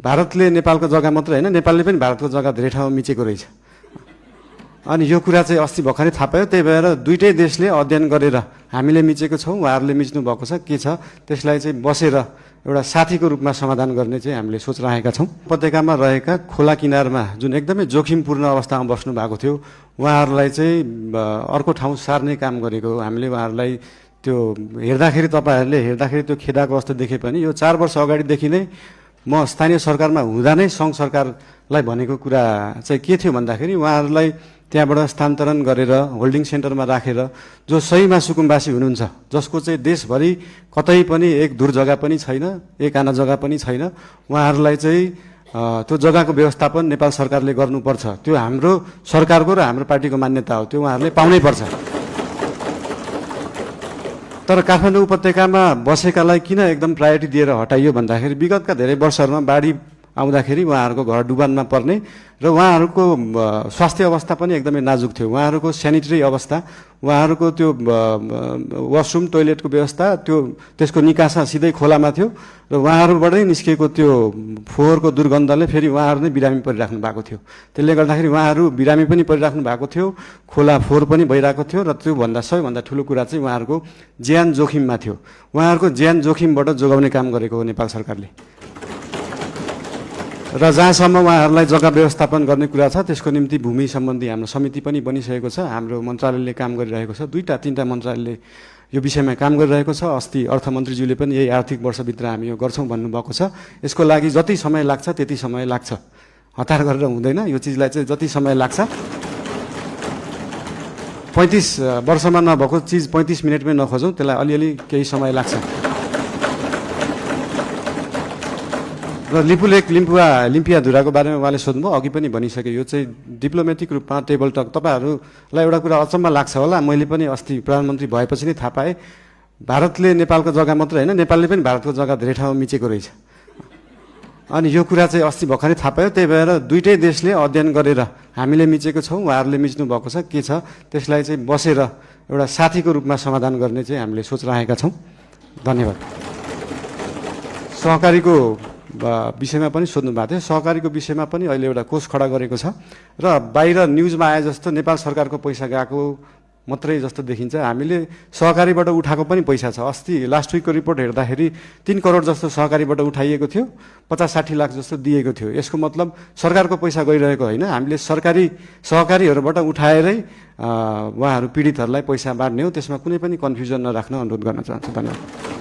भारतले नेपालको जग्गा मात्र हैन नेपालले पनि भारतको जग्गा धेरै ठाउँमा मिचेको रहेछ। अनि यो कुरा चाहिँ अस्ति भर्खरै थाहा पायो। त्यही भएर दुईटै देशले अध्ययन गरेर हामीले मिचेको छौँ, उहाँहरूले मिच्नु भएको छ के छ त्यसलाई चाहिँ बसेर एउटा साथीको रूपमा समाधान गर्ने चाहिँ हामीले सोच राखेका छौँ। उपत्यकामा रहेका खोला किनारमा जुन एकदमै जोखिमपूर्ण अवस्थामा बस्नु भएको थियो उहाँहरूलाई चाहिँ अर्को ठाउँ सार्ने काम गरेको हो। हामीले उहाँहरूलाई त्यो हेर्दाखेरि तपाईँहरूले हेर्दाखेरि त्यो खेदाको अवस्था देखे पनि यो 4 वर्ष अगाडिदेखि नै म स्थानीय सरकारमा हुँदा नै सङ्घ सरकारलाई भनेको कुरा चाहिँ के थियो भन्दाखेरि उहाँहरूलाई त्यहाँबाट स्थानान्तरण गरेर होल्डिङ सेन्टरमा राखेर जो सहीमा सुकुम्बासी हुनुहुन्छ, जसको चाहिँ देशभरि कतै पनि एक दूर जग्गा पनि छैन, एक आना जग्गा पनि छैन, उहाँहरूलाई चाहिँ त्यो जग्गाको व्यवस्थापन नेपाल सरकारले गर्नुपर्छ। त्यो हाम्रो सरकारको र हाम्रो पार्टीको मान्यता हो, त्यो उहाँहरूले पाउनै पर्छ। तर काठमाडौँ उपत्यकामा बसेकालाई किन एकदम प्रायोरिटी दिएर हटाइयो भन्दाखेरि विगतका धेरै वर्षहरूमा बाढी आउँदाखेरि उहाँहरूको घर डुबानमा पर्ने र उहाँहरूको स्वास्थ्य अवस्था पनि एकदमै नाजुक थियो। उहाँहरूको स्यानिटरी अवस्था, उहाँहरूको त्यो वासरुम टोइलेटको व्यवस्था त्यसको निकासा सिधै खोलामा थियो र उहाँहरूबाटै निस्केको त्यो फोहोरको दुर्गन्धले फेरि उहाँहरू नै बिरामी परिराख्नु भएको थियो। त्यसले गर्दाखेरि उहाँहरू बिरामी पनि परिराख्नु भएको थियो, खोला फोहोर पनि भइरहेको थियो र त्योभन्दा सबैभन्दा ठुलो कुरा चाहिँ उहाँहरूको ज्यान जोखिममा थियो। उहाँहरूको ज्यान जोखिमबाट जोगाउने काम गरेको हो नेपाल सरकारले। र जहाँसम्म उहाँहरूलाई जग्गा व्यवस्थापन गर्ने कुरा छ त्यसको निम्ति भूमि सम्बन्धी हाम्रो समिति पनि बनिसकेको छ। हाम्रो मन्त्रालयले काम गरिरहेको छ, 2-3 मन्त्रालयले यो विषयमा काम गरिरहेको छ। अस्ति अर्थमन्त्रीज्यूले पनि यही आर्थिक वर्षभित्र हामी यो गर्छौँ भन्नुभएको छ। यसको लागि जति समय लाग्छ त्यति समय लाग्छ, हतार गरेर हुँदैन। यो चिजलाई चाहिँ जति समय लाग्छ, 35 वर्षमा नभएको चिज 35 मिनटमै नखोजौँ, त्यसलाई अलिअलि केही समय लाग्छ। र लिपुलेक लिम्पियाधुराको बारेमा उहाँले सोध्नुभयो, अघि पनि भनिसके। यो चाहिँ डिप्लोमेटिक रूपमा टेबल टक, तपाईँहरूलाई एउटा कुरा अचम्म लाग्छ होला, मैले पनि अस्ति प्रधानमन्त्री भएपछि नै थाहा पाएँ भारतले नेपालको जग्गा मात्र हैन नेपालले पनि भारतको जग्गा धेरै ठाउँमा मिचेको रहेछ। अनि यो कुरा चाहिँ अस्ति भर्खरै थाहा पायो। त्यही भएर दुईटै देशले अध्ययन गरेर हामीले मिचेको छौँ, उहाँहरूले मिच्नु भएको छ के छ त्यसलाई चाहिँ बसेर एउटा साथीको रूपमा समाधान गर्ने चाहिँ हामीले सोच राखेका छौँ। धन्यवाद। सहकारीको विषयमा पनि सोध्नु भएको थियो। सहकारीको विषयमा पनि अहिले एउटा कोष खडा गरेको छ र बाहिर न्युजमा आए जस्तो नेपाल सरकारको पैसा गएको मात्रै जस्तो देखिन्छ। हामीले सहकारीबाट उठाएको पनि पैसा छ। अस्ति लास्ट विकको रिपोर्ट हेर्दाखेरि 3 करोड जस्तो सहकारीबाट उठाइएको थियो, 50-60 लाख जस्तो दिएको थियो। यसको मतलब सरकारको पैसा गइरहेको होइन, हामीले सहकारीहरूबाट उठाएरै उहाँहरू पीडितहरूलाई पैसा बाँड्ने हो। त्यसमा कुनै पनि कन्फ्युजन नराख्न अनुरोध गर्न चाहन्छु। धन्यवाद।